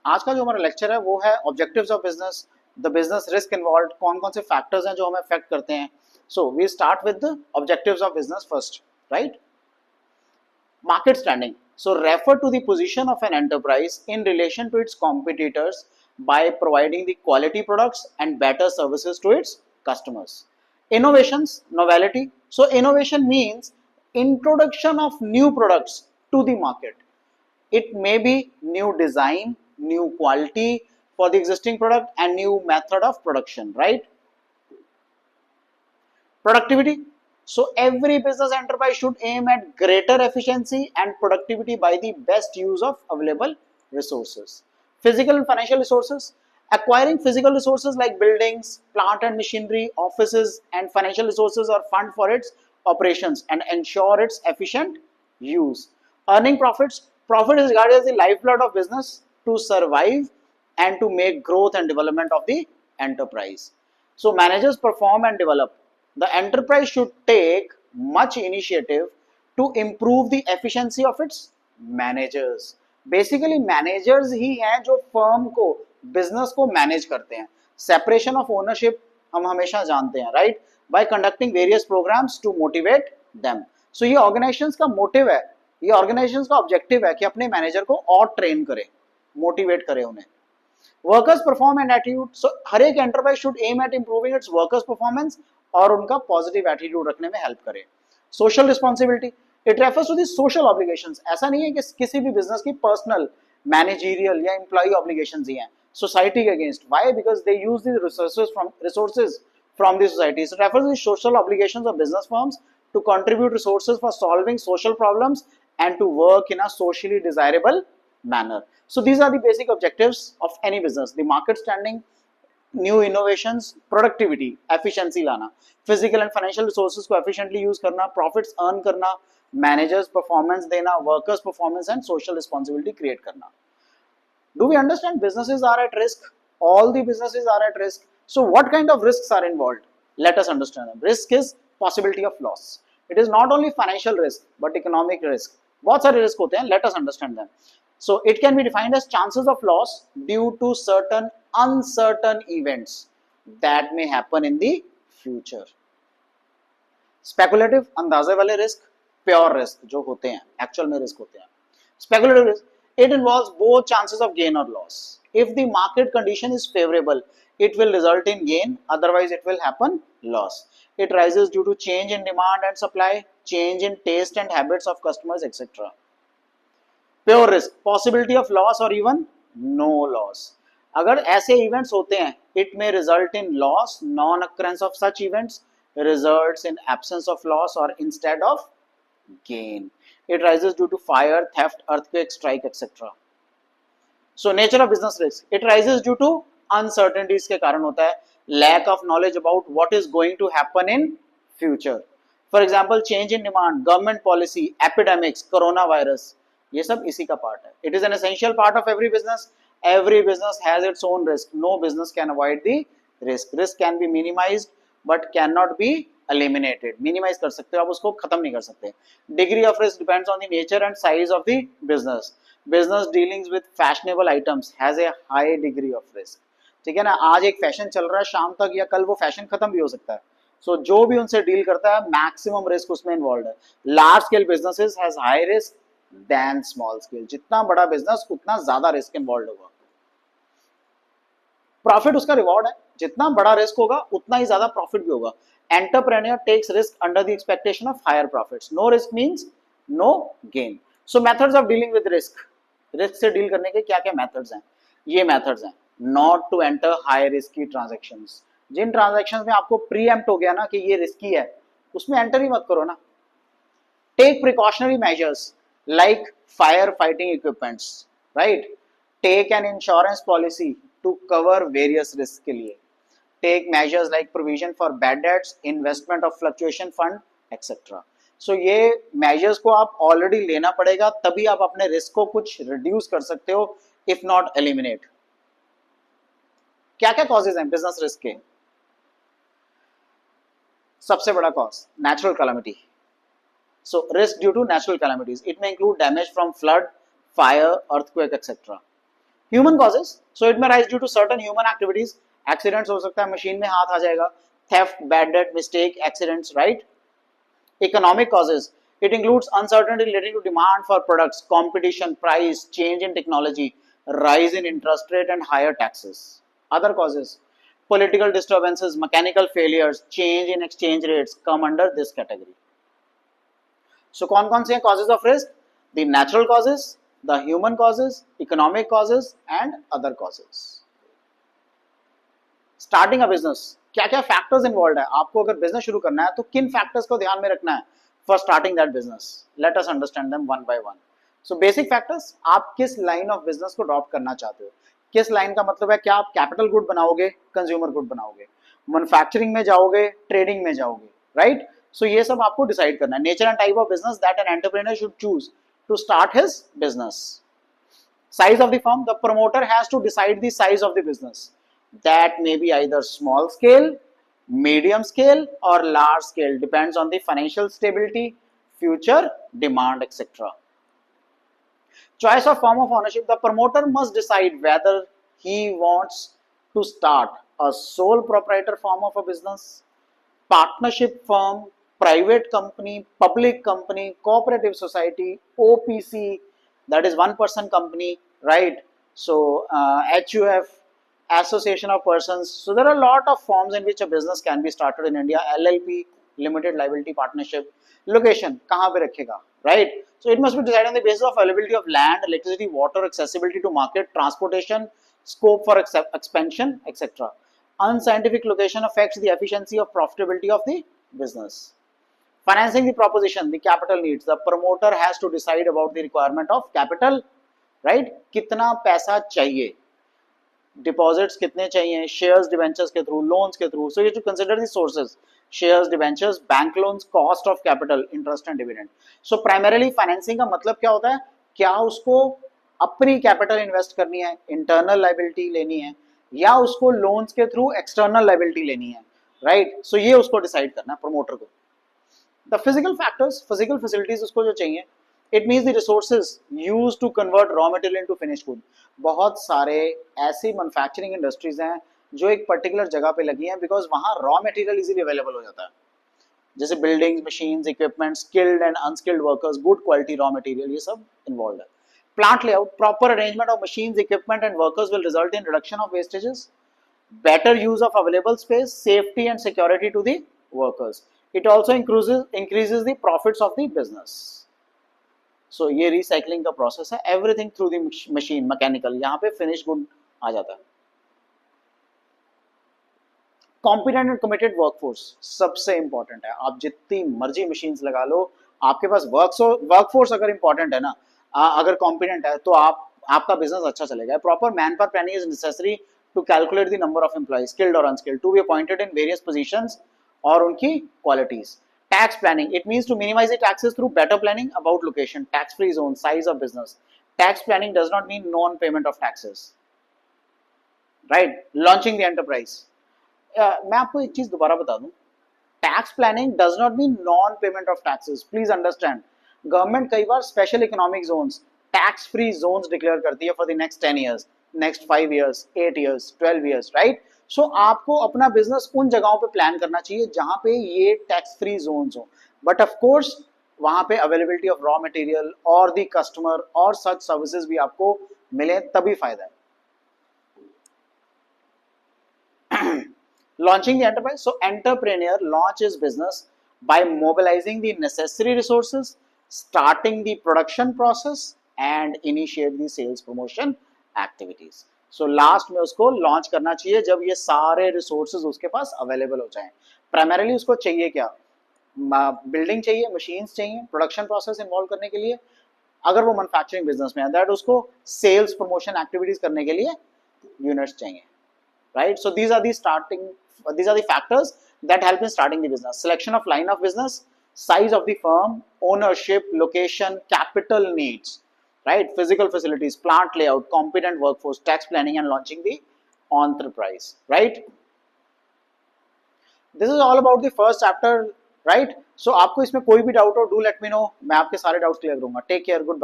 आज का जो हमारा लेक्चर है वो है objectives of business, the business risk involve, कौन कौन से फैक्टर्स हैं जो हमें अफेक्ट करते हैं. So we start with the objectives of business first, right. Market standing. So refer to the position of an enterprise in relation to its competitors by providing the quality products and better services to its customers. Innovations, novelty. So innovation means introduction of new products to the market. It may be new design, new quality for the existing product and new method of production, right? Productivity. So every business enterprise should aim at greater efficiency and productivity by the best use of available resources. Physical and financial resources. Acquiring physical resources like buildings, plant and machinery, offices, and financial resources are fund for its operations and ensure its efficient use. Earning profits. Profit is regarded as the lifeblood of business to survive and to make growth and development of the enterprise. So managers perform and develop. The enterprise should take much initiative to improve the efficiency of its managers. Basically managers ही हैं जो firm को, business को manage करते हैं. Separation of ownership हम हमेशा जानते हैं, right? By conducting various programs to motivate them. So ये organizations का motive है, ये organizations का objective है कि अपने manager को और train करे, motivate करे उन्हें. Workers perform and attitude. So हर एक enterprise should aim at improving its workers performance और उनका पॉजिटिव एटीट्यूड रखने में हेल्प करे. Social responsibility. It refers to the social obligations. ऐसा नहीं है कि किसी भी बिजनेस की पर्सनल, मैनेजरियल या एम्प्लॉय ऑब्लिगेशंस ही हैं सोसाइटी के against. Why? Because they use the resources from the society. So it refers to the social obligations of business firms to contribute resources for solving social problems and to work in a socially desirable manner. So these are the basic objectives of any business. The market standing, new innovations, productivity, efficiency लाना, physical and financial resources को efficiently use करना, profits earn करना, managers performance देना, workers performance and social responsibility create करना. Do we understand businesses are at risk? All the businesses are at risk. So what kind of risks are involved? Let us understand them. Risk is possibility of loss. It is not only financial risk but economic risk. बहुत सारे risk होते हैं. Let us understand them. So it can be defined as chances of loss due to certain uncertain events that may happen in the future. Speculative अंदाजे वाले risk, pure risk जो होते हैं, actual में risk होते हैं. Speculative risk, it involves both chances of gain or loss. If the market condition is favorable, it will result in gain, otherwise it will happen loss. It rises due to change in demand and supply, change in taste and habits of customers, etc. Pure risk, possibility of loss or even no loss. अगर ऐसे events होते हैं, it may result in loss. Non-occurrence of such events results in absence of loss or instead of gain. It rises due to fire, theft, earthquake, strike, etc. So nature of business risk, it rises due to uncertainties के कारण होता है, lack of knowledge about what is going to happen in future. For example, change in demand, government policy, epidemics, coronavirus, ये सब इसी का part है. It is an essential part of every business. Every business has its own risk. No business can avoid the risk. Risk can be minimized but cannot be eliminated. Minimize कर सकते हो, आप उसको खत्म नहीं कर सकते. Degree of risk depends on the nature and size of the business. Business dealings with fashionable items has a high degree of risk. ठीक है ना, आज एक फैशन चल रहा है, शाम तक या कल वो फैशन खत्म भी हो सकता है. सो जो भी उनसे डील करता है, मैक्सिमम रिस्क उसमें इन्वॉल्व है. Large scale businesses has high risk than small scale. जितना बड़ा बिजनेस उतना ज्यादा रिस्क इन्वॉल्व होगा. प्रॉफिट उसका रिवॉर्ड है, जितना बड़ा रिस्क होगा उतना ही ज्यादा प्रॉफिट भी होगा. Entrepreneur takes risk under the expectation of higher profits. No risk means no gain. So methods of dealing with risk. Risk से डील करने के क्या क्या मेथड्स हैं? ये मेथड्स हैं. Not to enter high risky transactions. जिन ट्रांजैक्शंस में आपको प्रीएम्प्ट हो गया ना कि ये रिस्की है, उसमें एंटर ही मत करो ना. Take precautionary measures like fire fighting equipments, right? Take an insurance policy to cover various risks के लिए. Take measures like provision for bad debts, investment of fluctuation fund, etc. So ये measures को आप already लेना पड़ेगा, तभी आप अपने risk को कुछ reduce कर सकते हो, if not eliminate. क्या क्या causes हैं business risk के? सबसे बड़ा cause natural calamity. So risk due to natural calamities. It may include damage from flood, fire, earthquake, etc. Human causes, so it may rise due to certain human activities, accidents हो सकता है, machine में हाथ आ जाएगा, theft, bad debt, mistake, accidents, right. Economic causes, it includes uncertainty relating to demand for products, competition, price, change in technology, rise in interest rate and higher taxes. Other causes, political disturbances, mechanical failures, change in exchange rates come under this category. So कौन-कौन से हैं causes of risk? The natural causes, the human causes, economic causes and other causes. Starting a business, क्या क्या factors involve है? आपको अगर business शुरू करना है तो किन फैक्टर्स को ध्यान में रखना है for starting that business? Let us understand them one by one. So basic factors, आप किस लाइन ऑफ बिजनेस को ड्रॉप करना चाहते हो? किस लाइन का मतलब है, क्या आप कैपिटल गुड बनाओगे, कंज्यूमर गुड बनाओगे, मैन्युफैक्चरिंग में जाओगे, ट्रेडिंग में जाओगे, राइट? सो ये सब आपको डिसाइड करना है. Nature and type of business that an entrepreneur should choose to start his business. Size of the firm, the promoter has to decide the size of the business. That may be either small scale, medium scale or large scale, depends on the financial stability, future demand, etc. Choice of form of ownership, the promoter must decide whether he wants to start a sole proprietor form of a business, partnership firm, private company, public company, cooperative society, OPC, that is one person company, right? So HUF, association of persons. So there are a lot of forms in which a business can be started in India. LLP, limited liability partnership. Location, कहाँ पे रखेगा, right? So it must be decided on the basis of availability of land, electricity, water, accessibility to market, transportation, scope for expansion, etc. Unscientific location affects the efficiency of profitability of the business. Financing the proposition, the capital needs. The promoter has to decide about the requirement of capital, right? कितना पैसा चाहिए, deposits कितने चाहिए, shares debentures के through, loans के through. So you to consider the sources, shares, debentures, bank loans, cost of capital, interest and dividend. So primarily financing का मतलब क्या होता है, क्या उसको अपनी कैपिटल इन्वेस्ट करनी है, इंटरनल लाइबिलिटी लेनी है, या उसको लोन्स के थ्रू एक्सटर्नल लाइबिलिटी लेनी है, राइट? सो ये उसको डिसाइड करना है प्रमोटर को. The physical factors, physical facilities उसको जो चाहिए, it means the resources used to convert raw material into finished good. बहुत सारे ऐसी मैन्युफैक्चरिंग इंडस्ट्रीज हैं जो एक पर्टिकुलर जगह पे लगी हैं बिकॉज वहाँ रॉ मटेरियल इजीली अवेलेबल हो जाता है, जैसे buildings, machines, equipment, skilled and unskilled workers, good quality raw material, ये सब इन्वॉल्व है. Plant layout, proper arrangement of machines, equipment and workers will result in reduction of wastages, better use of available space, safety and security to the workers. It also increases the profits of the business. So ये recycling का process है, everything through the machine, mechanical. यहाँ पे finished good आ जाता है. Competent and committed workforce सबसे important है. आप जितनी मर्जी machines लगा लो, आपके पास workforce अगर important है ना, अगर competent है तो आपका business अच्छा चलेगा. Proper manpower planning is necessary to calculate the number of employees, skilled or unskilled, to be appointed in various positions और उनकी qualities. Tax planning, it means to minimize the taxes through better planning about location, tax-free zone, size of business. Tax planning does not mean non-payment of taxes, right? Launching the enterprise. मैं आपको एक चीज दोबारा बता दूं, tax planning does not mean non payment of taxes. Please understand, government कई बार special economic zones, tax free zones declare करती है for the next 10 years, next 5 years, 8 years, 12 years, right? So आपको अपना बिजनेस उन जगहों पे प्लान करना चाहिए जहां पे ये टैक्स फ्री जोन्स हो, बट ऑफ कोर्स वहां पे अवेलेबिलिटी ऑफ रॉ मटेरियल और द कस्टमर और सच सर्विसेज भी आपको मिले, तभी फायदा है. Launching the enterprise, so entrepreneur launch his business by mobilizing the necessary resources, starting the production process and initiate the sales promotion activities. So last में उसको launch करना चाहिए जब ये सारे resources उसके पास available हो जाएं. Primarily उसको चाहिए क्या, बिल्डिंग चाहिए, मशीन्स चाहिए, प्रोडक्शन प्रोसेस इन्वॉल्व करने के लिए, अगर वो मैन्युफैक्चरिंग बिजनेस में है दैट उसको सेल्स प्रमोशन एक्टिविटीज करने के लिए यूनिट्स चाहिए, right? So these are the factors that help in starting the business. Selection of line of business, size of the firm, ownership, location, capital needs, right? Physical facilities, plant layout, competent workforce, tax planning and launching the enterprise, right? This is all about the first chapter, right? So आपको इसमें कोई भी doubt हो, do let me know, मैं आपके सारे doubts clear करूंगा. Take care, goodbye.